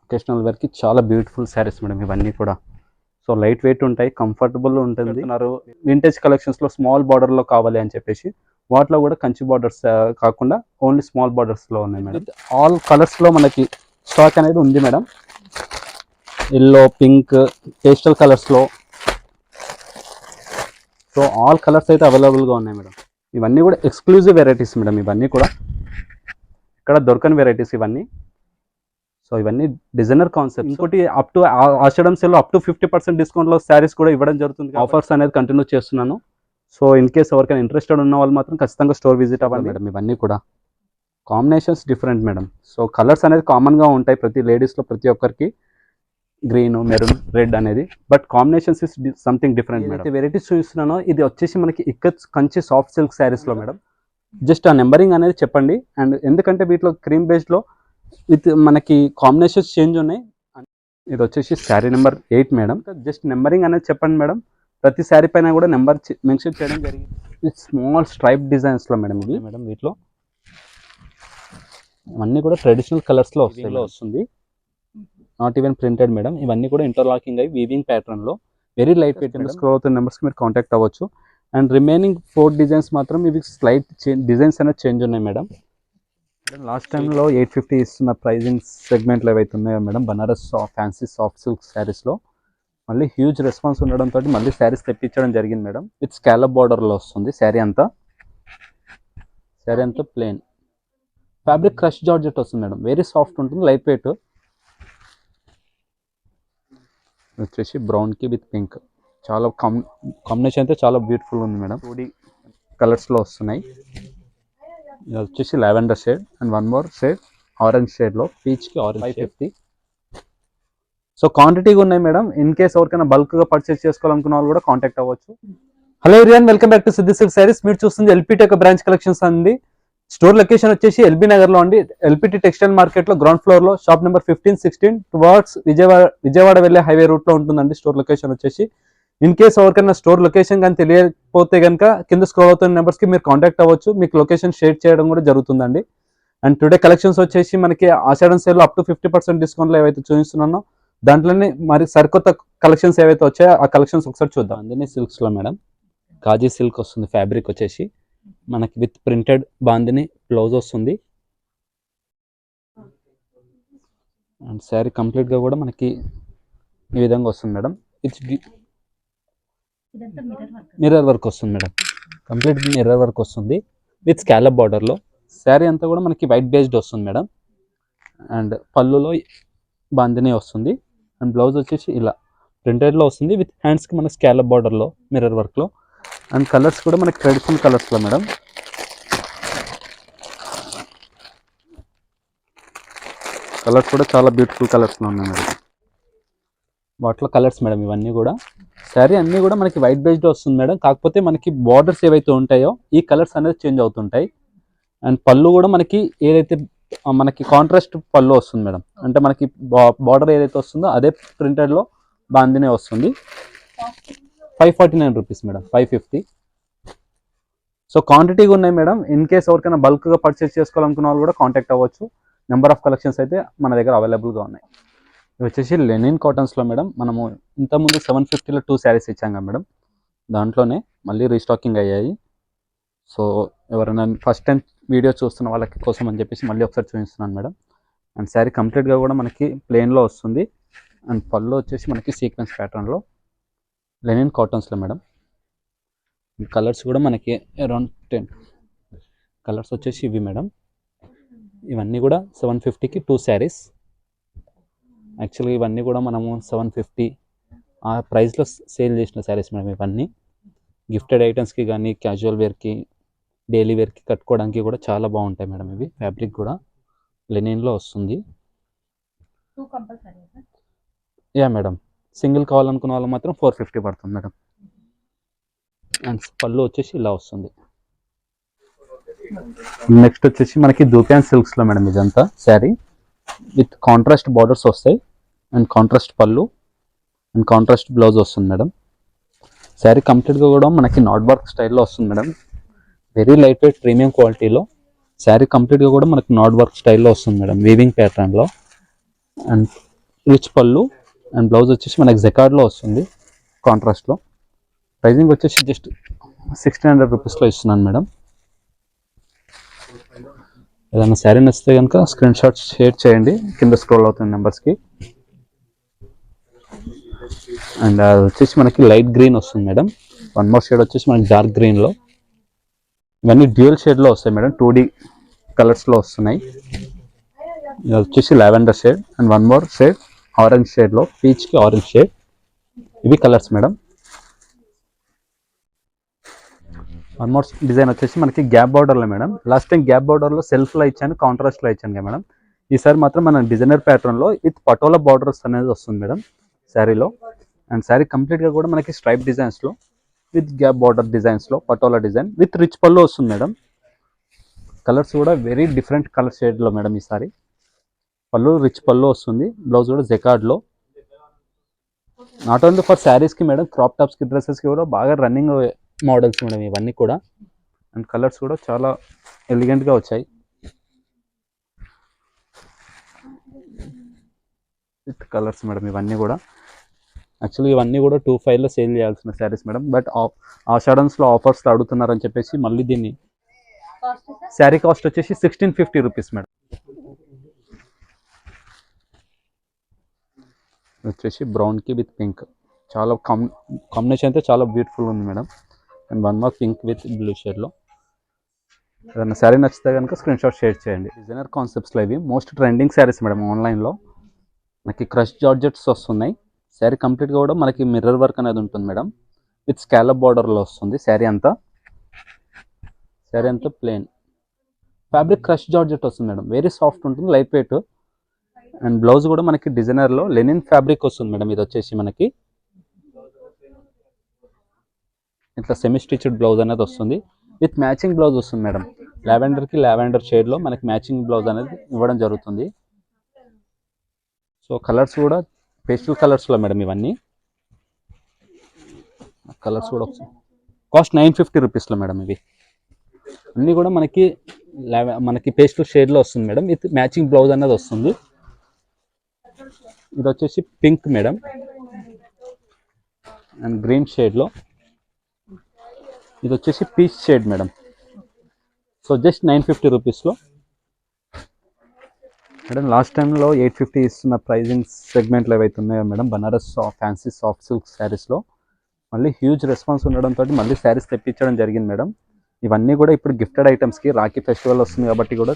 Vocational వేర్కి చాలా beautiful saris madam ఇవన్నీ కూడా. సో లైట్ వెయిట్ ఉంటాయి, కంఫర్టబుల్ ఉంటుంది. వింటేజ్ కలెక్షన్స్లో స్మాల్ బార్డర్లో కావాలి అని చెప్పేసి వాటిలో కూడా కంచి బార్డర్స్ కాకుండా ఓన్లీ స్మాల్ బార్డర్స్లో ఉన్నాయి మేడం. ఆల్ కలర్స్లో మనకి స్టాక్ అనేది ఉంది మేడం. ఎల్లో, పింక్, పేస్టల్ కలర్స్లో. సో ఆల్ కలర్స్ అయితే అవైలబుల్గా ఉన్నాయి మేడం. ఇవన్నీ కూడా ఎక్స్క్లూజివ్ వెరైటీస్ మేడం. ఇవన్నీ కూడా ఇక్కడ దొరకని వెరైటీస్ ఇవన్నీ. సో ఇవన్నీ డిజైనర్ కాన్సెప్ట్. ఇంకోటి అప్ టు ఆషాఢం సేల్లో అప్ టు 50% డిస్కౌంట్లో శారీస్ కూడా ఇవ్వడం జరుగుతుంది. ఆఫర్స్ అనేది కంటిన్యూ చేస్తున్నాను. సో ఇన్ కేస్ ఎవరికైనా ఇంట్రెస్టెడ్ ఉన్న వాళ్ళు మాత్రం ఖచ్చితంగా స్టోర్ విజిట్ అవ్వాలి మేడం. ఇవన్నీ కూడా combinations different madam. So colours అనేది కామన్గా ఉంటాయి ప్రతి లేడీస్లో, ప్రతి ఒక్కరికి గ్రీన్, మెరూన్, రెడ్ అనేది. But combinations is something different madam. Varieties చూస్తున్నానో ఇది వచ్చేసి మనకి ఇక్కత్ కంచి సాఫ్ట్ సిల్క్ శారీస్లో మేడం. జస్ట్ ఆ నెంబరింగ్ అనేది చెప్పండి. అండ్ ఎందుకంటే వీటిలో క్రీమ్ బేస్డ్లో విత్ మనకి కాంబినేషన్స్ చేంజ్ ఉన్నాయి. ఇది వచ్చేసి sari number 8 madam. Just numbering అనేది చెప్పండి మేడం. ప్రతి శారీ పైన కూడా నెంబర్ మెన్షన్ చేయడం జరిగింది. విత్ స్మాల్ స్ట్రైప్ డిజైన్స్లో మేడం ఇది మేడం. వీటిలో ఇవన్నీ కూడా ట్రెడిషనల్ కలర్స్లో వస్తుంది. Not even printed madam. ఇవన్నీ కూడా ఇంటర్లాకింగ్ అయ్యి వీవింగ్ ప్యాటర్న్లో వెరీ లైట్ వెయిట్. స్క్రోల్ అవుతున్న నెంబర్స్కి మీరు కాంటాక్ట్ అవ్వచ్చు. అండ్ రిమైనింగ్ 4 డిజైన్స్ మాత్రం ఇవి స్లైట్ డిజైన్స్ అనేది చేంజ్ ఉన్నాయి మేడం. లాస్ట్ టైంలో 850 ఇస్తున్న ప్రైజింగ్ సెగ్మెంట్లు ఏవైతే ఉన్నాయో madam, Banaras fancy soft silk శారీస్లో మళ్ళీ హ్యూజ్ రెస్పాన్స్ ఉండడంతో మళ్ళీ శారీస్ తెప్పించడం జరిగింది మేడం. విత్ స్కాలప్ బార్డర్లో వస్తుంది శారీ అంతా. ప్లెయిన్ ఫ్యాబ్రిక్ క్రష్ జార్జెట్ వస్తుంది మేడం. వెరీ సాఫ్ట్ ఉంటుంది, లైట్ వెయిట్. వచ్చేసి బ్రౌన్కి విత్ పింక్ చాలా కాంబినేషన్ అయితే చాలా బ్యూటిఫుల్ ఉంది మేడం. 2D కలర్స్లో వస్తున్నాయి. ఇది వచ్చేసి lavender shade and one more shade orange షేడ్లో, పీచ్కి ఆరెంజ్. 550. సో క్వాంటిటీగా ఉన్నాయి మేడం. ఇన్ కేస్ ఎవరికైనా బల్క్గా పర్చేస్ చేసుకోవాలనుకున్న వాళ్ళు కూడా కాంటాక్ట్ అవ్వచ్చు. Hello everyone, welcome back to Siddhi silk saris. మీరు చూస్తుంది ఎల్పిటి యొక్క బ్రాంచ్ కలెక్షన్స్ అండి. స్టోర్ లొకేషన్ వచ్చేసి ఎల్బీ నగర్లో అండి. ఎల్పిటి టెక్స్టైల్ మార్కెట్లో గ్రౌండ్ ఫ్లోర్లో షాప్ నెంబర్ 15-16 టువర్డ్స్ విజయవాడ వెళ్ళే హైవే రూట్లో ఉంటుందండి స్టోర్ లొకేషన్ వచ్చేసి. ఇన్ కేస్ ఎవరికైనా స్టోర్ లొకేషన్ కానీ తెలియకపోతే కనుక కింద స్క్రోల్ అవుతున్న నెంబర్స్కి మీరు కాంటాక్ట్ అవ్వచ్చు. మీకు లొకేషన్ షేర్ చేయడం కూడా జరుగుతుందండి. అండ్ టుడే కలెక్షన్స్ వచ్చేసి మనకి ఆషాఢం సేల్లో అప్ టు 50% డిస్కౌంట్లో ఏవైతే చూపిస్తున్నానో దాంట్లోనే మరి సరికొత్త కలెక్షన్స్ ఏవైతే వచ్చాయో ఆ కలెక్షన్స్ ఒకసారి చూద్దాం. అందుకని సిల్క్స్లో మేడం కాజీ సిల్క్ వస్తుంది. ఫ్యాబ్రిక్ వచ్చేసి మనకి విత్ ప్రింటెడ్ బాందిని బ్లౌజ్ వస్తుంది. అండ్ శారీ కంప్లీట్గా కూడా మనకి ఈ విధంగా వస్తుంది మేడం. ఇట్స్ మిర్రర్ వర్క్ వస్తుంది మేడం. కంప్లీట్ మిర్రర్ వర్క్ వస్తుంది విత్ స్కాలప్ బార్డర్లో. శారీ అంతా కూడా మనకి వైట్ బేస్డ్ వస్తుంది మేడం. అండ్ పళ్ళులో బాందిని వస్తుంది. అండ్ బ్లౌజ్ వచ్చేసి ఇలా ప్రింటెడ్లో వస్తుంది విత్ హ్యాండ్స్కి మన స్కాలప్ బార్డర్లో మిర్రర్ వర్క్లో. అండ్ కలర్స్ కూడా మనకి ట్రెడిషనల్ కలర్స్లో మేడం. కలర్స్ కూడా చాలా బ్యూటిఫుల్ కలర్స్లో ఉన్నాయి మేడం. వాటిలో కలర్స్ మేడం ఇవన్నీ కూడా. శారీ అన్నీ కూడా మనకి వైట్ బేస్డ్ వస్తుంది మేడం. కాకపోతే మనకి బార్డర్స్ ఏవైతే ఉంటాయో ఈ కలర్స్ అనేది చేంజ్ అవుతుంటాయి. అండ్ పళ్ళు కూడా మనకి ఏదైతే మనకి కాంట్రాస్ట్ పళ్ళు వస్తుంది మేడం. అంటే మనకి బార్డర్ ఏదైతే వస్తుందో అదే ప్రింటెడ్లో బాందినే వస్తుంది. 549 రూపీస్ మేడం. 550. సో క్వాంటిటీగా ఉన్నాయి మేడం. ఇన్ కేస్ ఎవరికైనా బల్క్గా పర్చేస్ చేసుకోవాలనుకున్న వాళ్ళు కూడా కాంటాక్ట్ అవ్వచ్చు. నెంబర్ ఆఫ్ కలెక్షన్స్ అయితే మన దగ్గర అవైలబుల్గా ఉన్నాయి. ఇవి వచ్చేసి లెనిన్ కాటన్స్లో మేడం. మనము ఇంతకుముందు 750లో 2 శారీస్ ఇచ్చాం కదా మేడం, దాంట్లోనే మళ్ళీ రీస్టాకింగ్ అయ్యాయి. సో ఎవరైనా ఫస్ట్ టైం వీడియో చూస్తున్న వాళ్ళకి కోసం అని చెప్పేసి మళ్ళీ ఒకసారి చూపిస్తున్నాను మేడం. అండ్ శారీ కంప్లీట్గా కూడా మనకి ప్లెయిన్లో వస్తుంది. అండ్ పళ్ళు వచ్చేసి మనకి సీక్వెన్స్ ప్యాటర్న్లో లెనిన్ కాటన్స్లో మేడం. కలర్స్ కూడా మనకి అరౌండ్ 10 కలర్స్ వచ్చేసి ఇవి మేడం. ఇవన్నీ కూడా 750కి 2 శారీస్. యాక్చువల్గా ఇవన్నీ కూడా మనము 750 ఆ ప్రైస్లో సేల్ చేసిన శారీస్ మేడం. ఇవన్నీ గిఫ్టెడ్ ఐటమ్స్కి కానీ క్యాజువల్ వేర్కి, డైలీ వేర్కి కట్టుకోవడానికి కూడా చాలా బాగుంటాయి మేడం. ఇవి ఫ్యాబ్రిక్ కూడా లెనిన్లో వస్తుంది. Yeah madam. సింగిల్ కావాలనుకున్న వాళ్ళు మాత్రం 450 పడుతుంది మేడం. అండ్ పళ్ళు వచ్చేసి ఇలా వస్తుంది. నెక్స్ట్ వచ్చేసి మనకి దూపియాన్ సిల్క్స్లో మేడం ఇదంతా శారీ విత్ కాంట్రాస్ట్ బార్డర్స్ వస్తాయి. అండ్ కాంట్రాస్ట్ పళ్ళు అండ్ కాంట్రాస్ట్ బ్లౌజ్ వస్తుంది మేడం. శారీ కంప్లీట్గా కూడా మనకి నాట్ వర్క్ స్టైల్లో వస్తుంది madam. Very light wait premium క్వాలిటీలో శారీ కంప్లీట్గా కూడా మనకి నాట్ వర్క్ స్టైల్లో వస్తుంది మేడం, వీవింగ్ ప్యాటర్న్లో. అండ్ రిచ్ పళ్ళు అండ్ బ్లౌజ్ వచ్చేసి మనకి జెకార్డ్లో వస్తుంది కాంట్రాస్ట్లో. ప్రైజింగ్ వచ్చేసి జస్ట్ 1600 రూపీస్లో ఇస్తున్నాను మేడం. ఏదైనా శారీ నచ్చితే కనుక స్క్రీన్ షాట్ షేర్ చేయండి కింద స్క్రోల్ అవుతున్న నెంబర్స్కి. అండ్ అది వచ్చేసి మనకి లైట్ గ్రీన్ వస్తుంది మేడం. వన్ మోర్ షేడ్ వచ్చేసి మనకి డార్క్ గ్రీన్లో. ఇవన్నీ డ్యూయల్ షేడ్లో వస్తాయి మేడం, 2D కలర్స్లో వస్తున్నాయి. ఇది వచ్చేసి lavender shade and one more shade orange షేడ్లో, పీచ్కి ఆరెంజ్ షేడ్. ఇవి colours madam. One more design వచ్చేసి మనకి గ్యాప్ బార్డర్లో మేడం. లాస్ట్ టైం గ్యాప్ బార్డర్లో సెల్ఫ్లో ఇచ్చాను, కాంట్రాస్ట్లో ఇచ్చాను కదా మేడం. ఈసారి మాత్రం మన డిజైనర్ ప్యాటర్న్లో విత్ పటోలా బార్డర్స్ అనేది వస్తుంది మేడం శారీలో. అండ్ శారీ కంప్లీట్గా కూడా మనకి స్ట్రైప్ డిజైన్స్లో విత్ గ్యాప్ బార్డర్ డిజైన్స్లో పటోలా డిజైన్ విత్ రిచ్ పళ్ళు వస్తుంది మేడం. కలర్స్ కూడా వెరీ డిఫరెంట్ కలర్ షేడ్లో మేడం. ఈసారి పళ్ళు రిచ్ పళ్ళు వస్తుంది, బ్లౌజ్ కూడా జెకార్డ్లో. నాట్ ఓన్లీ ఫర్ శారీస్కి మేడం, క్రాప్ టాప్స్కి, డ్రెస్సెస్కి కూడా బాగా రన్నింగ్ మోడల్స్ మేడం ఇవన్నీ కూడా. అండ్ కలర్స్ కూడా చాలా ఎలిగెంట్గా వచ్చాయి విత్ కలర్స్ మేడం. ఇవన్నీ కూడా యాక్చువల్లీ ఇవన్నీ కూడా 25లో సేల్ చేయాల్సిన శారీస్ మేడం. బట్ ఆషాఢన్స్లో ఆఫర్స్లో అడుగుతున్నారని చెప్పేసి మళ్ళీ దీన్ని శారీ కాస్ట్ వచ్చేసి 1650 రూపీస్ మేడం. వచ్చేసి బ్రౌన్కి విత్ పింక్, చాలా కాంబినేషన్ అయితే చాలా బ్యూటిఫుల్ ఉంది madam. And one more pink with blue షేడ్లో. ఏదైనా శారీ నచ్చితే కనుక స్క్రీన్ షాట్ షేర్ చేయండి. డిజైనర్ కాన్సెప్ట్స్లో ఇవి మోస్ట్ ట్రెండింగ్ శారీస్ మేడం ఆన్లైన్లో. మనకి క్రష్ జార్జెట్స్ వస్తున్నాయి. శారీ కంప్లీట్గా కూడా మనకి మిర్రర్ వర్క్ అనేది ఉంటుంది మేడం, విత్ స్కాలప్ బార్డర్లో వస్తుంది శారీ అంతా. శారీ అంతా ప్లెయిన్ ఫ్యాబ్రిక్ క్రష్ జార్జెట్ వస్తుంది మేడం. వెరీ సాఫ్ట్ ఉంటుంది, లైట్ వెయిట్. అండ్ బ్లౌజ్ కూడా మనకి డిజైనర్లో లెనిన్ ఫ్యాబ్రిక్ వస్తుంది మేడం. ఇది వచ్చేసి మనకి ఇట్లా సెమీ స్టిచ్డ్ బ్లౌజ్ అనేది వస్తుంది విత్ మ్యాచింగ్ బ్లౌజ్ వస్తుంది మేడం. లావెండర్కి లావెండర్ షేడ్లో మనకి మ్యాచింగ్ బ్లౌజ్ అనేది ఇవ్వడం జరుగుతుంది. సో కలర్స్ కూడా పేస్టల్ కలర్స్లో మేడం. ఇవన్నీ కలర్స్ కూడా కాస్ట్ 950 రూపీస్లో మేడం. ఇవి అన్నీ కూడా మనకి పేస్టల్ షేడ్లో వస్తుంది మేడం, విత్ మ్యాచింగ్ బ్లౌజ్ అనేది వస్తుంది. ఇది వచ్చేసి పింక్ మేడం అండ్ గ్రీన్ షేడ్లో. ఇది వచ్చేసి peach shade madam. So just 950 రూపీస్లో మేడం. లాస్ట్ టైంలో 850 ఇస్తున్న ప్రైజింగ్ సెగ్మెంట్లో ఏవైతే ఉన్నాయో madam, Banaras fancy soft silk శారీస్లో మళ్ళీ హ్యూజ్ రెస్పాన్స్ ఉండడంతో మళ్ళీ శారీస్ తెప్పించడం జరిగింది మేడం. ఇవన్నీ కూడా ఇప్పుడు గిఫ్టెడ్ ఐటమ్స్కి రాఖీ ఫెస్టివల్ వస్తుంది కాబట్టి కూడా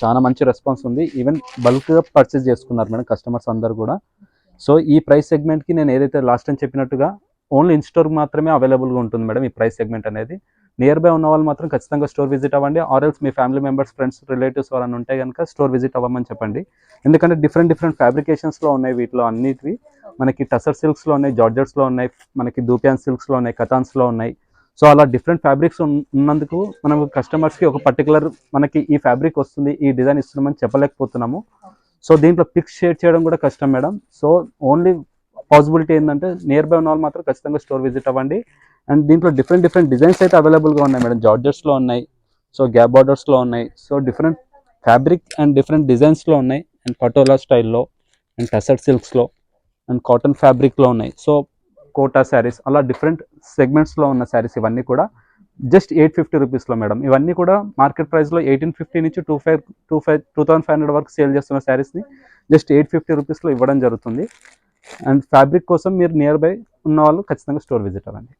చాలా మంచి రెస్పాన్స్ ఉంది. ఈవెన్ బల్క్గా పర్చేస్ చేసుకున్నారు మేడం కస్టమర్స్ అందరు కూడా. సో ఈ ప్రైస్ సెగ్మెంట్కి నేను ఏదైతే లాస్ట్ టైం చెప్పినట్టుగా ఓన్లీ ఇన్ స్టోర్ మాత్రమే అవైలబుల్గా ఉంటుంది మేడం ఈ ప్రైస్ సెగ్మెంట్ అనేది. నియర్ బై ఉన్న వాళ్ళు మాత్రం ఖచ్చితంగా స్టోర్ విజిట్ అవ్వండి. ఆర్ఎల్స్ మీ ఫ్యామిలీ మెంబర్స్, ఫ్రెండ్స్, రిలేటివ్స్ వాళ్ళని ఉంటే కనుక స్టోర్ విజిట్ అవ్వమని చెప్పండి. ఎందుకంటే డిఫరెంట్ ఫ్యాబ్రికేషన్స్లో ఉన్నాయి. వీటిలో అన్నిటివి మనకి టసర్ సిల్క్స్లో ఉన్నాయి, జార్జెట్స్లో ఉన్నాయి, మనకి దూపియాన్ సిల్క్స్లో ఉన్నాయి, కథాన్స్లో ఉన్నాయి. సో అలా డిఫరెంట్ ఫ్యాబ్రిక్స్ ఉన్నందుకు మనం కస్టమర్స్కి ఒక పర్టికులర్ మనకి ఈ ఫ్యాబ్రిక్ వస్తుంది, ఈ డిజైన్ ఇస్తున్నామని చెప్పలేకపోతున్నాము. సో దీంట్లో పిక్స్ షేర్ చేయడం కూడా కష్టం మేడం. సో ఓన్లీ పాసిబిలిటీ ఏంటంటే నియర్ బై ఉన్న వాళ్ళు మాత్రం ఖచ్చితంగా స్టోర్ విజిట్ అవ్వండి. అండ్ దీంట్లో డిఫరెంట్ డిజైన్స్ అయితే అవైలబుల్గా ఉన్నాయి మేడం. జార్జెట్స్లో ఉన్నాయి, సో గ్యాప్ బార్డర్స్లో ఉన్నాయి, so different fabric and different డిజైన్స్లో ఉన్నాయి. అండ్ పటోలా స్టైల్లో అండ్ టసర్ సిల్క్స్లో అండ్ కాటన్ ఫ్యాబ్రిక్లో ఉన్నాయి. సో కోటా శారీస్ అలా డిఫరెంట్ సెగ్మెంట్స్లో ఉన్న శారీస్ ఇవన్నీ కూడా జస్ట్ 850 రూపీస్లో మేడం. ఇవన్నీ కూడా మార్కెట్ ప్రైస్లో 1850 నుంచి 2500 వరకు సేల్ చేస్తున్న శారీస్ని జస్ట్ 850 రూపీస్లో ఇవ్వడం జరుగుతుంది. అండ్ ఫ్యాబ్రిక్ కోసం మీరు నియర్ బై ఉన్న వాళ్ళు ఖచ్చితంగా స్టోర్ విజిట్ అవ్వండి.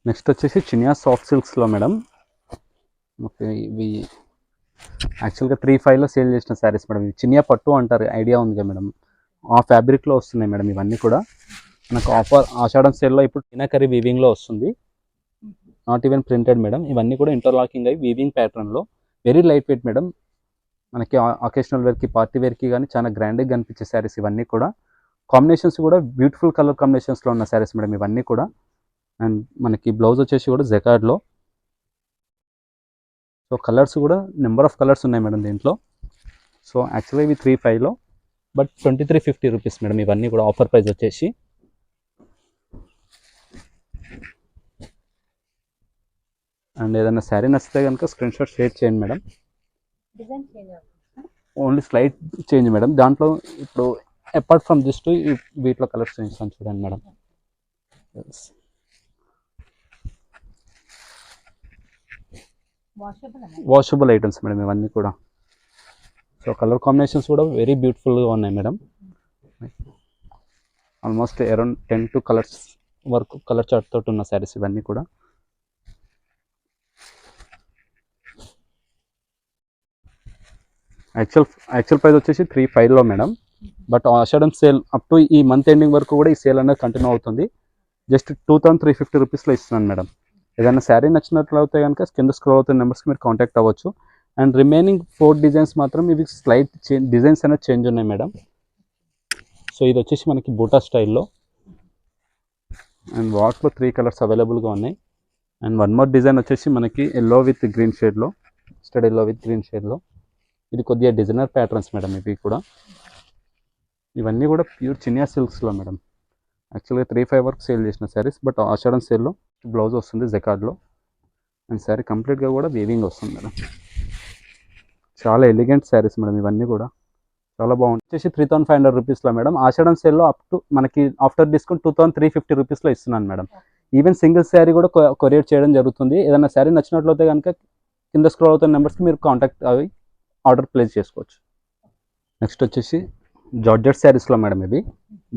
నెక్స్ట్ వచ్చేసి చినియా సాఫ్ట్ సిల్క్స్లో మేడం. ఓకే, ఇవి యాక్చువల్గా 35లో సేల్ చేసిన శారీస్ మేడం. ఇవి చినియా పట్టు అంటారు, ఐడియా ఉంది కదా మేడం. ఆ ఫ్యాబ్రిక్లో వస్తున్నాయి మేడం ఇవన్నీ కూడా. మనకు ఆషాఢం సేల్లో ఇప్పుడు మీనాకరీ వీవింగ్లో వస్తుంది, నాట్ ఈవెన్ ప్రింటెడ్ మేడం. ఇవన్నీ కూడా ఇంటర్లాకింగ్ అయ్యి వీవింగ్ ప్యాటర్న్లో వెరీ లైట్ వెయిట్ మేడం. మనకి అకేషనల్ వేర్కి, పార్టీ వేర్కి కానీ చాలా గ్రాండ్గా కనిపించే శారీస్ ఇవన్నీ కూడా. కాంబినేషన్స్ కూడా బ్యూటిఫుల్ కలర్ కాంబినేషన్స్లో ఉన్న శారీస్ మేడం ఇవన్నీ కూడా. అండ్ మనకి బ్లౌజ్ వచ్చేసి కూడా జెకార్డ్లో. సో కలర్స్ కూడా నెంబర్ ఆఫ్ కలర్స్ ఉన్నాయి మేడం దీంట్లో. సో యాక్చువల్గా ఇవి 35లో, బట్ 2350 రూపీస్ మేడం ఇవన్నీ కూడా ఆఫర్ ప్రైస్ వచ్చేసి. అండ్ ఏదైనా శారీ నచ్చితే కనుక స్క్రీన్ షాట్ షేర్ చేయండి madam. Only slight change madam. దాంట్లో ఇప్పుడు అపార్ట్ ఫ్రమ్ దిస్ టు వీటిలో కలర్స్ చేంజ్ చూడండి మేడం. వాషబుల్ ఐటమ్స్ మేడం ఇవన్నీ కూడా. సో కలర్ కాంబినేషన్స్ కూడా వెరీ బ్యూటిఫుల్గా ఉన్నాయి మేడం. ఆల్మోస్ట్ అరౌండ్ 10 కలర్స్ వరకు కలర్ చార్ట్ తోటి ఉన్న శారీస్ ఇవన్నీ కూడా. యాక్చువల్ ప్రైస్ వచ్చేసి 3,500 madam. But Ashadham sale up to ఈ మంత్ ఎండింగ్ వరకు కూడా ఈ సేల్ అనేది కంటిన్యూ అవుతుంది. జస్ట్ 2,350 రూపీస్లో ఇస్తున్నాను మేడం. ఏదైనా శారీ నచ్చినట్లయితే కనుక కింద స్క్రోల్ అవుతున్న నెంబర్స్కి మీరు కాంటాక్ట్ అవ్వచ్చు. అండ్ రిమైనింగ్ 4 డిజైన్స్ మాత్రం ఇవి స్లైట్ డిజైన్స్ అనేది చేంజ్ ఉన్నాయి మేడం. సో ఇది వచ్చేసి మనకి బూటా స్టైల్లో అండ్ వాటిలో 3 కలర్స్ అవైలబుల్గా ఉన్నాయి. అండ్ వన్ మోర్ డిజైన్ వచ్చేసి మనకి ఎల్లో విత్ గ్రీన్ షేడ్లో, స్టడ్ ఎల్లో విత్ గ్రీన్ షేడ్లో. ఇది కొద్దిగా డిజైనర్ ప్యాటర్న్స్ మేడం. ఇవి కూడా ఇవన్నీ కూడా ప్యూర్ చినియా సిల్క్స్లో మేడం. యాక్చువల్గా 3,500 వరకు సేల్ చేసిన శారీస్, బట్ ఆషాఢం సేల్లో బ్లౌజ్ వస్తుంది జకార్డ్లో. అండ్ శారీ కంప్లీట్గా కూడా వీవింగ్ వస్తుంది మేడం. చాలా ఎలిగెంట్ శారీస్ మేడం ఇవన్నీ కూడా, చాలా బాగుంది. వచ్చేసి 3,500 రూపీస్లో మేడం. ఆషాఢం సేల్లో అప్ టు మనకి ఆఫ్టర్ డిస్కౌంట్ 2,350 రూపీస్లో ఇస్తున్నాను మేడం. ఈవెన్ సింగిల్ శారీ కూడా కొరియర్ చేయడం జరుగుతుంది. ఏదైనా శారీ నచ్చినట్లయితే కనుక కింద స్క్రోల్ అవుతున్న నెంబర్స్కి మీరు కాంటాక్ట్ అవి ఆర్డర్ ప్లేస్ చేసుకోవచ్చు. నెక్స్ట్ వచ్చేసి జార్జెట్ శారీస్లో మేడం. ఇవి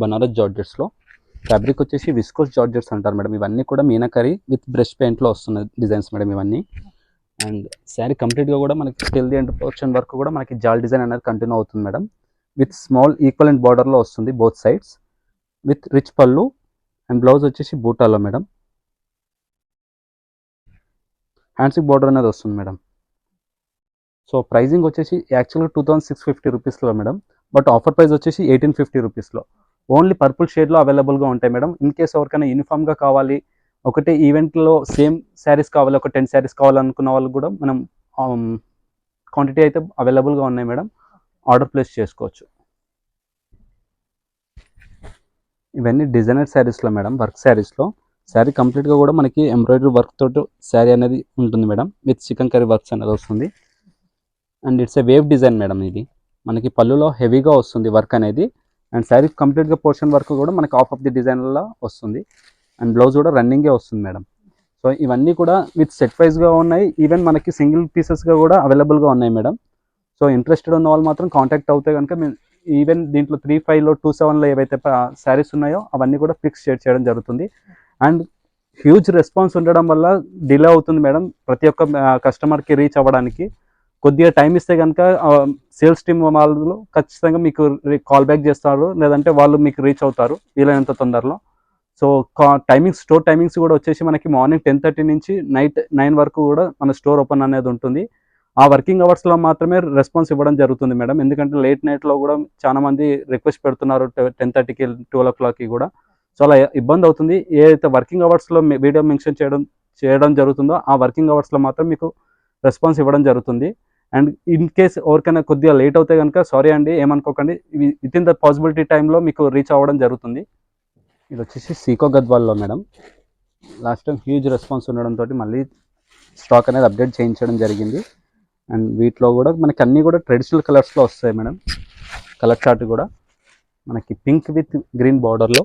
బనారస్ జార్జెట్స్లో. ఫ్యాబ్రిక్ వచ్చేసి విస్కోస్ జార్జెట్స్ అంటారు మేడం. ఇవన్నీ కూడా మీనాకరీ విత్ బ్రష్ పెయింట్లో వస్తున్న డిజైన్స్ మేడం ఇవన్నీ. అండ్ శారీ కంప్లీట్గా కూడా మనకి స్టిల్ ది ఎండ్ పోర్షన్ వరకు కూడా మనకి జాల్ డిజైన్ అనేది కంటిన్యూ అవుతుంది madam. With small equal and బార్డర్లో వస్తుంది బోత్ సైడ్స్, విత్ రిచ్ పళ్ళు. అండ్ బ్లౌజ్ వచ్చేసి బూటాలో మేడం. హ్యాండ్స్కి బార్డర్ అనేది వస్తుంది మేడం. సో ప్రైజింగ్ వచ్చేసి యాక్చువల్గా 2,650 రూపీస్లో మేడం. బట్ ఆఫర్ ప్రైస్ వచ్చేసి 1,850 రూపీస్లో. ఓన్లీ పర్పుల్ షేడ్లో అవైలబుల్గా ఉంటాయి మేడం. ఇన్ కేస్ ఎవరికైనా యూనిఫామ్గా కావాలి, ఒకటే ఈవెంట్లో సేమ్ శారీస్ కావాలి, ఒక 10 శారీస్ కావాలనుకున్న వాళ్ళు కూడా మనం క్వాంటిటీ అయితే అవైలబుల్గా ఉన్నాయి మేడం. ఆర్డర్ ప్లేస్ చేసుకోవచ్చు. ఇవన్నీ డిజైనర్ శారీస్లో మేడం, వర్క్ శారీస్లో. శారీ కంప్లీట్గా కూడా మనకి ఎంబ్రాయిడరీ వర్క్ తోటి శారీ అనేది ఉంటుంది madam. With chicken curry works అనేది వస్తుంది. And it's a wave design madam. ఇది మనకి పళ్ళులో హెవీగా వస్తుంది వర్క్ అనేది. అండ్ శారీ కంప్లీట్గా పోర్షన్ వర్క్ కూడా మనకి ఆఫ్ ఆఫ్ ది డిజైన్లో వస్తుంది. అండ్ బ్లౌజ్ కూడా రన్నింగే వస్తుంది మేడం. సో ఇవన్నీ కూడా విత్ సెట్ వైజ్గా ఉన్నాయి. ఈవెన్ మనకి సింగిల్ పీసెస్గా కూడా అవైలబుల్గా ఉన్నాయి మేడం. సో ఇంట్రెస్టెడ్ ఉన్న వాళ్ళు మాత్రం కాంటాక్ట్ అవుతే కనుక మేము ఈవెన్ దీంట్లో 3,500లో 2,700లో ఏవైతే శారీస్ ఉన్నాయో అవన్నీ కూడా ఫిక్స్ షేర్ చేయడం జరుగుతుంది. అండ్ హ్యూజ్ రెస్పాన్స్ ఉండడం వల్ల డిలే అవుతుంది మేడం ప్రతి ఒక్క కస్టమర్కి రీచ్ అవ్వడానికి. కొద్దిగా టైం ఇస్తే కనుక సేల్స్ టీమ్ వాళ్ళు ఖచ్చితంగా మీకు కాల్ బ్యాక్ చేస్తారు, లేదంటే వాళ్ళు మీకు రీచ్ అవుతారు వీలైనంత తొందరలో. సో స్టోర్ టైమింగ్స్ కూడా వచ్చేసి మనకి మార్నింగ్ 10:30 నుంచి నైట్ 9 వరకు కూడా మన స్టోర్ ఓపెన్ అనేది ఉంటుంది. ఆ వర్కింగ్ అవర్స్లో మాత్రమే రెస్పాన్స్ ఇవ్వడం జరుగుతుంది మేడం. ఎందుకంటే లేట్ నైట్లో కూడా చాలా మంది రిక్వెస్ట్ పెడుతున్నారు 10:30కి 12 o'clockకి కూడా. చాలా ఇబ్బంది అవుతుంది. ఏదైతే వర్కింగ్ అవర్స్లో వీడియో మెన్షన్ చేయడం జరుగుతుందో ఆ వర్కింగ్ అవర్స్లో మాత్రం మీకు రెస్పాన్స్ ఇవ్వడం జరుగుతుంది. అండ్ ఇన్ కేస్ ఎవరికైనా కొద్దిగా లేట్ అవుతే కనుక సారీ అండి, ఏమనుకోకండి. విత్ ఇన్ ద పాసిబిలిటీ టైంలో మీకు రీచ్ అవ్వడం జరుగుతుంది. ఇది వచ్చేసి సీకో గద్వాల్లో madam. Last time huge response ఉండడంతో మళ్ళీ స్టాక్ అనేది అప్డేట్ చేయించడం జరిగింది. అండ్ వీటిలో కూడా మనకి అన్నీ కూడా ట్రెడిషనల్ కలర్స్లో వస్తాయి మేడం. కలర్ చార్ట్ కూడా మనకి పింక్ విత్ గ్రీన్ బార్డర్లో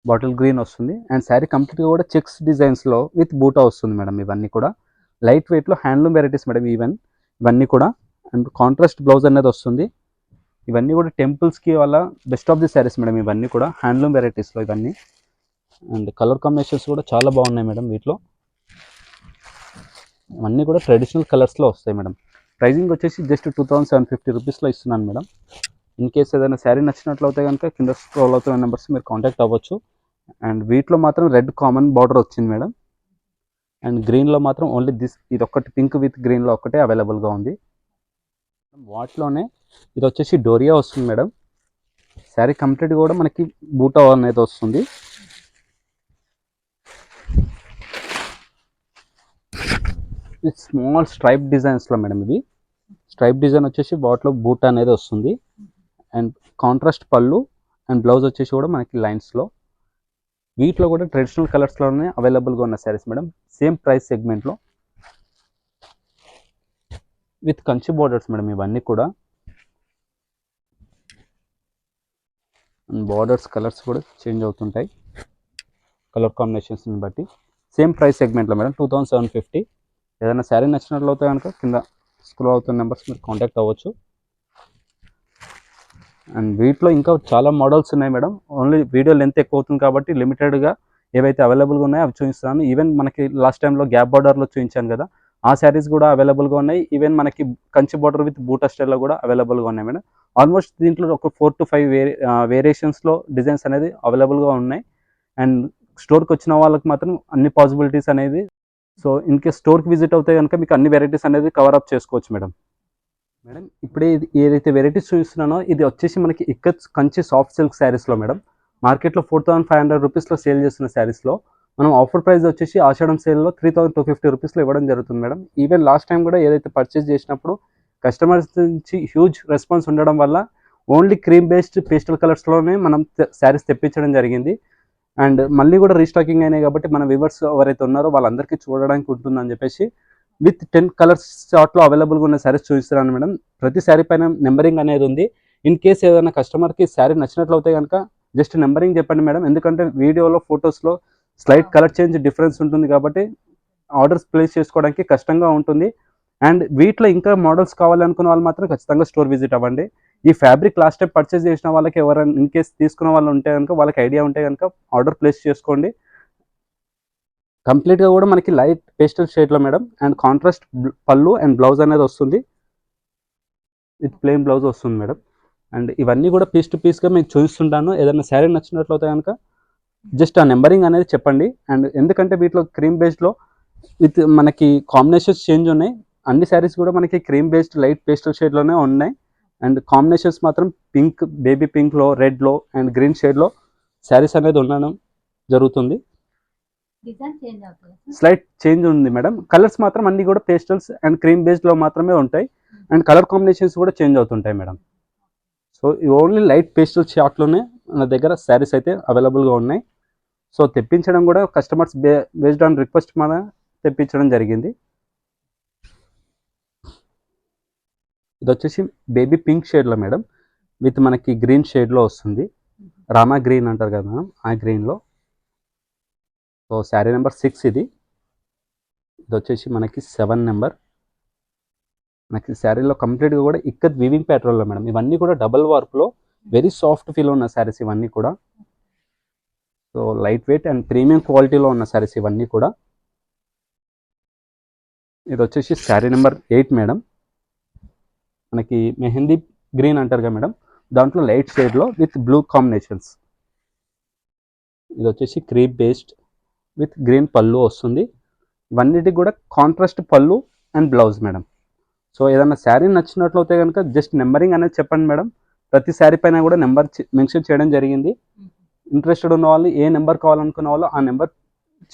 బాటిల్ గ్రీన్ వస్తుంది. అండ్ శారీ కంప్లీట్గా కూడా చెక్స్ డిజైన్స్లో విత్ బూటా వస్తుంది మేడం. ఇవన్నీ కూడా లైట్ వెయిట్లో హ్యాండ్లూమ్ వెరైటీస్ మేడం ఇవన్నీ కూడా. అండ్ కాంట్రాస్ట్ బ్లౌజ్ అనేది వస్తుంది. ఇవన్నీ కూడా టెంపుల్స్కి వల్ల best of the saris madam. ఇవన్నీ కూడా హ్యాండ్లూమ్ వెరైటీస్లో ఇవన్నీ. అండ్ కలర్ కాంబినేషన్స్ కూడా చాలా బాగున్నాయి మేడం వీటిలో. ఇవన్నీ కూడా ట్రెడిషనల్ కలర్స్లో వస్తాయి మేడం. ప్రైజింగ్ వచ్చేసి జస్ట్ 2,750 రూపీస్లో ఇస్తున్నాను మేడం. ఇన్ కేస్ ఏదైనా శారీ నచ్చినట్లయితే కనుక కింద స్క్రోల్ అవుతున్న నెంబర్స్ మీరు కాంటాక్ట్ అవ్వచ్చు. అండ్ వీటిలో మాత్రం రెడ్ కామన్ బార్డర్ వచ్చింది మేడం. అండ్ గ్రీన్లో మాత్రం ఓన్లీ ఇది ఒక్కటి పింక్ విత్ గ్రీన్లో ఒక్కటే అవైలబుల్గా ఉంది. వాటిలోనే ఇది వచ్చేసి డోరియా వస్తుంది మేడం. శారీ కంప్లీట్ కూడా మనకి బూటా అనేది వస్తుంది. విత్ స్మాల్ స్ట్రైప్ డిజైన్స్లో మేడం. ఇది స్ట్రైప్ డిజైన్ వచ్చేసి వాటిలో బూటా అనేది వస్తుంది. అండ్ కాంట్రాస్ట్ పళ్ళు అండ్ బ్లౌజ్ వచ్చేసి కూడా మనకి లైన్స్లో. వీటిలో కూడా ట్రెడిషనల్ కలర్స్లోనే అవైలబుల్గా ఉన్న శారీస్ మేడం. సేమ్ ప్రైస్ సెగ్మెంట్లో. విత్ కంచి బార్డర్స్ మేడం ఇవన్నీ కూడా. అండ్ బార్డర్స్ కలర్స్ కూడా చేంజ్ అవుతుంటాయి కలర్ కాంబినేషన్స్ని బట్టి. సేమ్ ప్రైస్ సెగ్మెంట్లో మేడం 2750. ఏదైనా శారీ నచ్చినట్లు అవుతాయి కనుక కింద స్క్రోల్ అవుతున్న నెంబర్స్ మీరు కాంటాక్ట్ అవ్వచ్చు. అండ్ వీటిలో ఇంకా చాలా మోడల్స్ ఉన్నాయి మేడం. ఓన్లీ వీడియో లెంత్ ఎక్కువ అవుతుంది కాబట్టి లిమిటెడ్గా ఏవైతే అవైలబుల్గా ఉన్నాయో అవి చూపిస్తాను. ఈవెన్ మనకి లాస్ట్ టైంలో గ్యాప్ బార్డర్లో చూపించాను కదా, ఆ శారీస్ కూడా అవైలబుల్గా ఉన్నాయి. ఈవెన్ మనకి కంచి బార్డర్ విత్ బూటా స్టైల్లో కూడా అవైలబుల్గా ఉన్నాయి మేడం. ఆల్మోస్ట్ దీంట్లో ఒక 4 to 5 వేరియేషన్స్లో డిజైన్స్ అనేది అవైలబుల్గా ఉన్నాయి. అండ్ స్టోర్కి వచ్చిన వాళ్ళకి మాత్రం అన్ని పాసిబిలిటీస్ అనేది, సో ఇన్ కేస్ స్టోర్కి విజిట్ అవుతే కనుక మీకు అన్ని వెరైటీస్ అనేది కవర్ అప్ చేసుకోవచ్చు మేడం. మేడం ఇప్పుడే ఏదైతే వెరైటీస్ చూపిస్తున్నానో ఇది వచ్చేసి మనకి ఇక్కత్ కంచి సాఫ్ట్ సిల్క్ శారీస్లో మేడం. మార్కెట్లో 4500 రూపీస్లో సేల్ చేస్తున్న శారీస్లో మనం ఆఫర్ ప్రైస్ వచ్చేసి ఆషాఢం సేల్లో 3250 రూపీస్లో ఇవ్వడం జరుగుతుంది మేడం. ఈవెన్ లాస్ట్ టైం కూడా ఏదైతే పర్చేస్ చేసినప్పుడు కస్టమర్స్ నుంచి హ్యూజ్ రెస్పాన్స్ ఉండడం వల్ల ఓన్లీ క్రీమ్ బేస్డ్ పేస్టల్ కలర్స్లోనే మనం శారీస్ తెప్పించడం జరిగింది. అండ్ మళ్ళీ కూడా రీస్టాకింగ్ అయినాయి కాబట్టి మన వ్యూవర్స్ ఎవరైతే ఉన్నారో వాళ్ళందరికీ చూడడానికి ఉంటుందని చెప్పేసి విత్ 10 కలర్స్ చార్ట్లో అవైలబుల్గా ఉన్న శారీస్ చూపిస్తున్నాను మేడం. ప్రతి శారీ పైన నెంబరింగ్ అనేది ఉంది. ఇన్ కేస్ ఏదైనా కస్టమర్కి శారీ నచ్చినట్లయితే కనుక జస్ట్ నెంబరింగ్ చెప్పండి మేడం. ఎందుకంటే వీడియోలో ఫొటోస్లో స్లైట్ కలర్ చేంజ్ డిఫరెన్స్ ఉంటుంది కాబట్టి ఆర్డర్స్ ప్లేస్ చేసుకోవడానికి కష్టంగా ఉంటుంది. అండ్ వీటిలో ఇంకా మోడల్స్ కావాలనుకున్న వాళ్ళు మాత్రం ఖచ్చితంగా స్టోర్ విజిట్ అవ్వండి. ఈ ఫ్యాబ్రిక్ లాస్ట్ టైం పర్చేస్ చేసిన వాళ్ళకి ఎవరైనా ఇన్ కేస్ తీసుకున్న వాళ్ళు ఉంటే కనుక వాళ్ళకి ఐడియా ఉంటే కనుక ఆర్డర్ ప్లేస్ చేసుకోండి. కంప్లీట్గా కూడా మనకి లైట్ పేస్టల్ షేడ్లో మేడం. అండ్ కాంట్రాస్ట్ పళ్ళు అండ్ బ్లౌజ్ అనేది వస్తుంది, విత్ ప్లెయిన్ బ్లౌజ్ వస్తుంది మేడం. అండ్ ఇవన్నీ కూడా పీస్ టు పీస్గా మీకు చూపిస్తుంటాను. ఏదైనా శారీ నచ్చినట్లయితే కనుక జస్ట్ ఆ నెంబరింగ్ అనేది చెప్పండి. అండ్ ఎందుకంటే వీటిలో క్రీమ్ బేస్డ్లో విత్ మనకి కాంబినేషన్స్ చేంజ్ ఉన్నాయి. అన్ని శారీస్ కూడా మనకి క్రీమ్ బేస్డ్ లైట్ పేస్టల్ షేడ్లోనే ఉన్నాయి. అండ్ కాంబినేషన్స్ మాత్రం పింక్, బేబీ పింక్లో, రెడ్లో అండ్ గ్రీన్ షేడ్లో శారీస్ అనేది ఉండడం జరుగుతుంది. స్లైట్ చేంజ్ ఉంది మేడం. కలర్స్ మాత్రం అన్ని కూడా పేస్టల్స్ అండ్ క్రీమ్ బేస్డ్లో మాత్రమే ఉంటాయి. అండ్ కలర్ కాంబినేషన్స్ కూడా చేంజ్ అవుతుంటాయి madam. So only light pastel షార్ట్లోనే మన దగ్గర శారీస్ అయితే అవైలబుల్గా ఉన్నాయి. సో తెప్పించడం కూడా కస్టమర్స్ బేస్డ్ ఆన్ రిక్వెస్ట్ మన తెప్పించడం జరిగింది. ఇది వచ్చేసి బేబీ పింక్ షేడ్లో మేడం, విత్ మనకి గ్రీన్ షేడ్లో వస్తుంది. రామా గ్రీన్ అంటారు కదా మేడం, ఆ గ్రీన్లో. సో శారీ నెంబర్ 6 ఇది. ఇది వచ్చేసి మనకి 7 నెంబర్. మనకి శారీలో కంప్లీట్గా కూడా ఇక్కత్ వీవింగ్ ప్యాటర్న్లో మేడం. ఇవన్నీ కూడా డబల్ వర్క్లో వెరీ సాఫ్ట్ ఫీల్ ఉన్న శారీస్ ఇవన్నీ కూడా. So light weight and premium క్వాలిటీలో ఉన్న శారీస్ ఇవన్నీ కూడా. ఇది వచ్చేసి శారీ నెంబర్ 8 మేడం. మనకి మెహందీ గ్రీన్ అంటారు కదా మేడం, దాంట్లో లైట్ షేడ్లో విత్ బ్లూ కాంబినేషన్స్. ఇది వచ్చేసి క్రీప్ బేస్డ్ విత్ గ్రీన్ పళ్ళు వస్తుంది. ఇవన్నిటికి కూడా కాంట్రాస్ట్ పళ్ళు అండ్ బ్లౌజ్ మేడం. సో ఏదైనా శారీ నచ్చినట్లయితే కనుక జస్ట్ నెంబరింగ్ అనేది చెప్పండి మేడం. ప్రతి శారీ పైన కూడా నెంబర్ మెన్షన్ చేయడం జరిగింది. ఇంట్రెస్టెడ్ ఉన్న వాళ్ళు ఏ నెంబర్ కావాలనుకున్న వాళ్ళు ఆ నెంబర్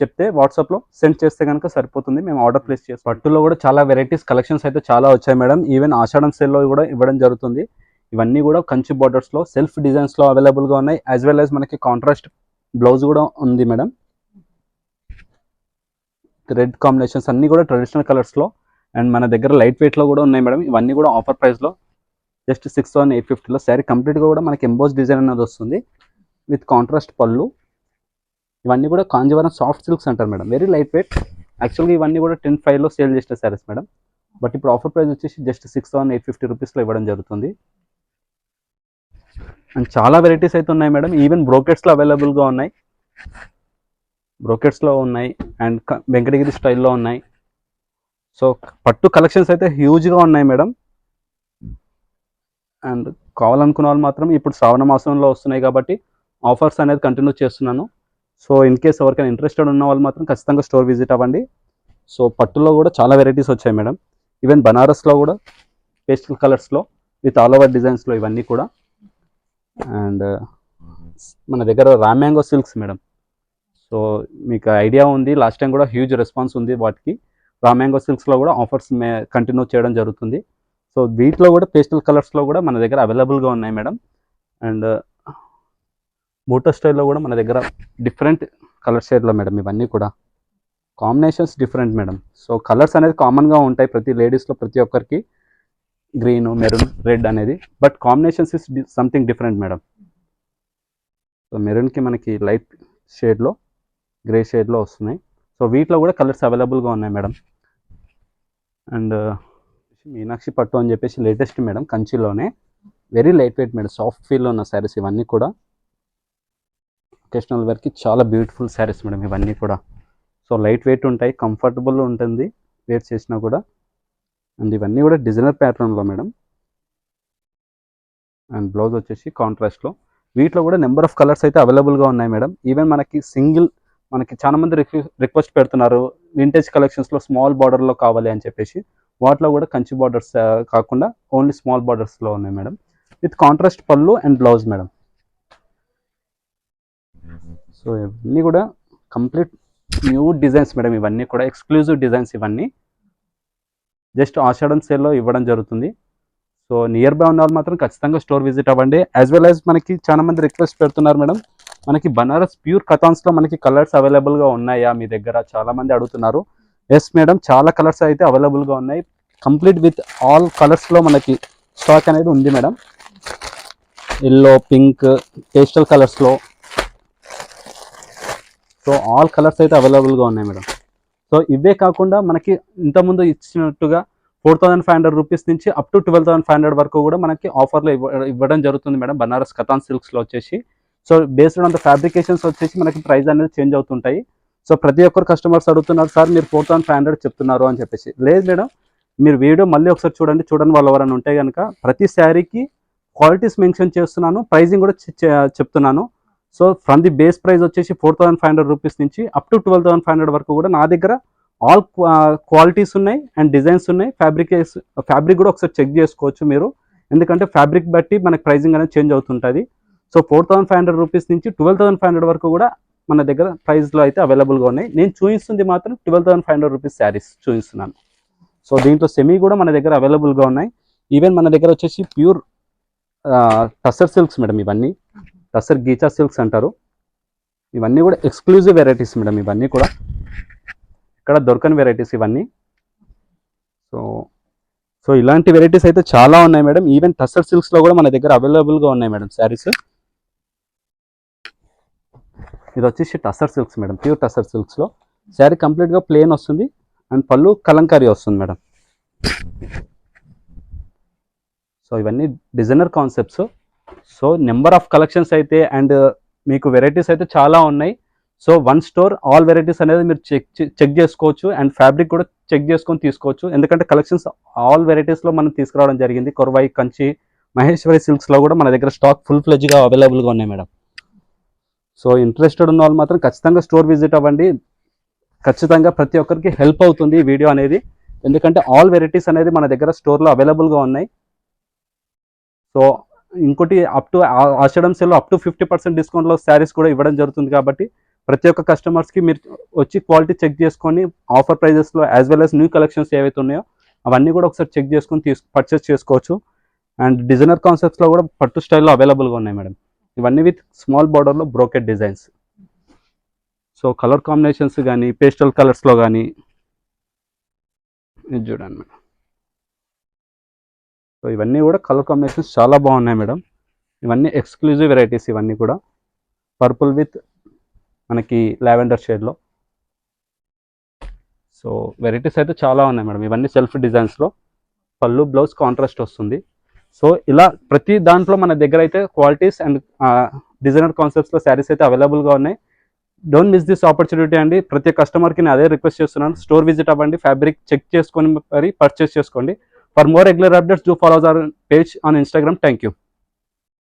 చెప్తే వాట్సాప్లో సెండ్ చేస్తే కనుక సరిపోతుంది, మేము ఆర్డర్ ప్లేస్ చేస్తాం. పట్టులో కూడా చాలా వెరైటీస్ కలెక్షన్స్ అయితే చాలా వచ్చాయి మేడం. ఈవెన్ ఆషాఢం సేల్లో కూడా ఇవ్వడం జరుగుతుంది. ఇవన్నీ కూడా కంచి బార్డర్స్లో సెల్ఫ్ డిజైన్స్లో అవైలబుల్గా ఉన్నాయి. యాజ్ వెల్ యాజ్ మనకి కాంట్రాస్ట్ బ్లౌజ్ కూడా ఉంది మేడం. రెడ్ కాంబినేషన్స్ అన్నీ కూడా ట్రెడిషనల్ కలర్స్లో. అండ్ మన దగ్గర లైట్ వెయిట్లో కూడా ఉన్నాయి మేడం. ఇవన్నీ కూడా ఆఫర్ ప్రైస్లో జస్ట్ 6850లో శారీ కంప్లీట్గా కూడా మనకి ఎంబోస్ డిజైన్ అనేది వస్తుంది విత్ కాంట్రాస్ట్ పళ్ళు. ఇవన్నీ కూడా కాంజీవరం సాఫ్ట్ సిల్క్స్ అంటారు మేడం, వెరీ లైట్ వెయిట్. యాక్చువల్గా ఇవన్నీ కూడా 10,500లో సేల్ చేసిన శారీస్ మేడం. బట్ ఇప్పుడు ఆఫర్ ప్రైస్ వచ్చేసి జస్ట్ 6850 రూపీస్లో ఇవ్వడం జరుగుతుంది. అండ్ చాలా వెరైటీస్ అయితే ఉన్నాయి మేడం. ఈవెన్ బ్రోకెట్స్లో అవైలబుల్గా ఉన్నాయి, బ్రోకెట్స్లో ఉన్నాయి అండ్ వెంకటగిరి స్టైల్లో ఉన్నాయి. సో పట్టు కలెక్షన్స్ అయితే హ్యూజ్గా ఉన్నాయి మేడం. అండ్ కావాలనుకున్న వాళ్ళు మాత్రం ఇప్పుడు శ్రావణ మాసంలో వస్తున్నాయి కాబట్టి ఆఫర్స్ అనేది కంటిన్యూ చేస్తున్నాను. సో ఇన్ కేస్ ఎవరికైనా ఇంట్రెస్టెడ్ ఉన్న వాళ్ళు మాత్రం ఖచ్చితంగా స్టోర్ విజిట్ అవ్వండి. సో పట్టులో కూడా చాలా వెరైటీస్ వచ్చాయి మేడం. ఈవెన్ బనారస్లో కూడా పేస్టల్ కలర్స్లో విత్ ఆల్ ఓవర్ డిజైన్స్లో ఇవన్నీ కూడా. అండ్ మన దగ్గర రామ్యాంగో సిల్క్స్ మేడం. సో మీకు ఐడియా ఉంది, లాస్ట్ టైం కూడా హ్యూజ్ రెస్పాన్స్ ఉంది వాటికి. రామ్యాంగో సిల్క్స్లో కూడా ఆఫర్స్ కంటిన్యూ చేయడం జరుగుతుంది. సో వీటిలో కూడా పేస్టల్ కలర్స్లో కూడా మన దగ్గర అవైలబుల్గా ఉన్నాయి మేడం. అండ్ బూటా స్టైల్లో కూడా మన దగ్గర డిఫరెంట్ కలర్ షేడ్లో మేడం ఇవన్నీ కూడా. Combinations different madam. So colours అనేది కామన్గా ఉంటాయి ప్రతి లేడీస్లో ప్రతి ఒక్కరికి, గ్రీన్, మెరూన్, రెడ్ అనేది, but combinations is something different madam. So మెరూన్కి మనకి లైట్ షేడ్లో, గ్రే షేడ్లో వస్తున్నాయి. సో వీటిలో కూడా కలర్స్ అవైలబుల్గా ఉన్నాయి మేడం. అండ్ మీనాక్షి పట్టు అని చెప్పేసి లేటెస్ట్ మేడం, కంచిలోనే very light weight madam, soft ఫీల్లో ఉన్న శారీస్ ఇవన్నీ కూడా. ఒకేషనల్ వేర్కి చాలా బ్యూటిఫుల్ శారీస్ మేడం ఇవన్నీ కూడా. సో లైట్ వెయిట్ ఉంటాయి, కంఫర్టబుల్ ఉంటుంది వేర్ చేసినా కూడా. అండ్ ఇవన్నీ కూడా డిజైనర్ ప్యాటర్న్లో మేడం. అండ్ బ్లౌజ్ వచ్చేసి కాంట్రాస్ట్లో. వీటిలో కూడా నెంబర్ ఆఫ్ కలర్స్ అయితే అవైలబుల్గా ఉన్నాయి మేడం. ఈవెన్ మనకి చాలా మంది రిక్వెస్ట్ పెడుతున్నారు వింటేజ్ కలెక్షన్స్లో స్మాల్ బార్డర్లో కావాలి అని చెప్పేసి. వాటిలో కూడా కంచి బార్డర్స్ కాకుండా ఓన్లీ స్మాల్ బార్డర్స్లో ఉన్నాయి మేడం, విత్ కాంట్రాస్ట్ పళ్ళు అండ్ బ్లౌజ్ మేడం. సో ఇవన్నీ కూడా కంప్లీట్ న్యూ డిజైన్స్ మేడం, ఇవన్నీ కూడా ఎక్స్క్లూజివ్ డిజైన్స్ ఇవన్నీ. జస్ట్ ఆషాఢం సేల్లో ఇవ్వడం జరుగుతుంది. సో నియర్ బై ఉన్న వాళ్ళు మాత్రం ఖచ్చితంగా స్టోర్ విజిట్ అవ్వండి. యాజ్ వెల్ యాజ్ మనకి చాలా మంది రిక్వెస్ట్ పెడుతున్నారు మేడం, మనకి బనారస్ ప్యూర్ కథాన్స్లో మనకి కలర్స్ అవైలబుల్గా ఉన్నాయా మీ దగ్గర, చాలా మంది అడుగుతున్నారు. ఎస్ మేడం, చాలా కలర్స్ అయితే అవైలబుల్గా ఉన్నాయి. కంప్లీట్ విత్ ఆల్ కలర్స్లో మనకి స్టాక్ అనేది ఉంది మేడం. ఎల్లో, పింక్, పేస్టల్ కలర్స్లో. సో ఆల్ కలర్స్ అయితే అవైలబుల్గా ఉన్నాయి మేడం. సో ఇవే కాకుండా మనకి ఇంతకుముందు ఇచ్చినట్టుగా 4500 రూపీస్ నుంచి అప్ టు 12500 వరకు కూడా మనకి ఆఫర్లో ఇవ్వడం జరుగుతుంది మేడం, బనారస్ కథాన్ సిల్క్స్లో వచ్చేసి. So based on the fabrications వచ్చేసి మనకి ప్రైస్ అనేది చేంజ్ అవుతుంటాయి. సో ప్రతి ఒక్కరు కస్టమర్స్ అడుగుతున్నారు, సార్ మీరు 4500 చెప్తున్నారు అని చెప్పేసి. లేదు మేడం, మీరు వీడియో మళ్ళీ ఒకసారి చూడండి వాళ్ళు ఎవరైనా ఉంటే కనుక ప్రతి శారీకి క్వాలిటీస్ మెన్షన్ చేస్తున్నాను, ప్రైజింగ్ కూడా చెప్తున్నాను. So from the base price వచ్చేసి 4500 రూపీస్ నుంచి అప్ టు 12500 వరకు కూడా నా దగ్గర ఆల్ క్వాలిటీస్ ఉన్నాయి అండ్ డిజైన్స్ ఉన్నాయి. ఫ్యాబ్రిక్ కూడా ఒకసారి చెక్ చేసుకోవచ్చు మీరు, ఎందుకంటే ఫ్యాబ్రిక్ బట్టి మనకి ప్రైజింగ్ అనేది చేంజ్ అవుతుంటుంది. సో 4500 రూపీస్ నుంచి 12500 వరకు కూడా మన దగ్గర ప్రైస్లో అయితే అవైలబుల్గా ఉన్నాయి. నేను చూపిస్తుంది మాత్రం 12500 రూపీస్ శారీస్ చూపిస్తున్నాను. సో దీంట్లో సెమీ కూడా మన దగ్గర అవైలబుల్గా ఉన్నాయి. ఈవెన్ మన దగ్గర వచ్చేసి ప్యూర్ టస్సర్ సిల్క్స్ మేడం, ఇవన్నీ టస్సర్ గీచా సిల్క్స్ అంటారు. ఇవన్నీ కూడా ఎక్స్క్లూజివ్ వెరైటీస్ మేడం, ఇవన్నీ కూడా ఇక్కడ దొరకని వెరైటీస్ ఇవన్నీ. సో ఇలాంటి వెరైటీస్ అయితే చాలా ఉన్నాయి మేడం. ఈవెన్ టస్సర్ సిల్క్స్లో కూడా మన దగ్గర అవైలబుల్గా ఉన్నాయి మేడం శారీస్. ఇది వచ్చేసి tussar silks madam, pure tussar సిల్క్స్లో శారీ కంప్లీట్గా ప్లెయిన్ వస్తుంది అండ్ పళ్ళు కలంకారీ వస్తుంది మేడం. సో ఇవన్నీ designer concepts. So number of collections అయితే అండ్ మీకు వెరైటీస్ అయితే చాలా ఉన్నాయి. So one store all varieties అనేది మీరు చెక్ చేసుకోవచ్చు అండ్ ఫ్యాబ్రిక్ కూడా చెక్ చేసుకొని తీసుకోవచ్చు, ఎందుకంటే కలెక్షన్స్ ఆల్ వెరైటీస్లో మనం తీసుకురావడం జరిగింది. కొరవై, కంచి, మహేశ్వరి సిల్క్స్లో కూడా మన దగ్గర స్టాక్ ఫుల్ ఫ్లెడ్జ్గా అవైలబుల్గా ఉన్నాయి మేడం. సో ఇంట్రెస్టెడ్ ఉన్న వాళ్ళు మాత్రం ఖచ్చితంగా స్టోర్ విజిట్ అవ్వండి. ఖచ్చితంగా ప్రతి ఒక్కరికి హెల్ప్ అవుతుంది ఈ వీడియో అనేది, ఎందుకంటే ఆల్ వెరైటీస్ అనేది మన దగ్గర స్టోర్లో అవైలబుల్గా ఉన్నాయి. సో ఇంకోటి అప్ టు ఆషాఢం సేల్లో అప్ టు 50% డిస్కౌంట్లో శారీస్ కూడా ఇవ్వడం జరుగుతుంది. కాబట్టి ప్రతి ఒక్క కస్టమర్స్కి మీరు వచ్చి క్వాలిటీ చెక్ చేసుకొని ఆఫర్ ప్రైజెస్లో as well as new collections ఏవైతే ఉన్నాయో అవన్నీ కూడా ఒకసారి చెక్ చేసుకొని పర్చేస్ చేసుకోవచ్చు. అండ్ డిజైనర్ కాన్సెప్ట్స్లో కూడా పట్టు స్టైల్లో అవైలబుల్గా ఉన్నాయి మేడం. ఇవన్నీ విత్ స్మాల్ బార్డర్లో brocade designs. So colour combinations కానీ పేస్టల్ కలర్స్లో కానీ ఇది చూడండి మేడం. సో ఇవన్నీ కూడా కలర్ కాంబినేషన్స్ చాలా బాగున్నాయి మేడం. ఇవన్నీ ఎక్స్క్లూజివ్ వెరైటీస్ ఇవన్నీ కూడా. పర్పుల్ విత్ మనకి లావెండర్ షేడ్లో. సో వెరైటీస్ అయితే చాలా ఉన్నాయి మేడం. ఇవన్నీ సెల్ఫ్ డిజైన్స్లో, పళ్ళు బ్లౌజ్ కాంట్రాస్ట్ వస్తుంది. సో ఇలా ప్రతి దాంట్లో మన దగ్గర అయితే క్వాలిటీస్ అండ్ డిజైనర్ కాన్సెప్ట్స్లో శారీస్ అయితే అవైలబుల్గా ఉన్నాయి. డోంట్ మిస్ దిస్ ఆపర్చునిటీ అండి. ప్రతి కస్టమర్కి నేను అదే రిక్వెస్ట్ చేస్తున్నాను, స్టోర్ విజిట్ అవ్వండి, ఫ్యాబ్రిక్ చెక్ చేసుకొని మరి పర్చేస్ చేసుకోండి. For more regular updates do follow our page on Instagram. Thank you.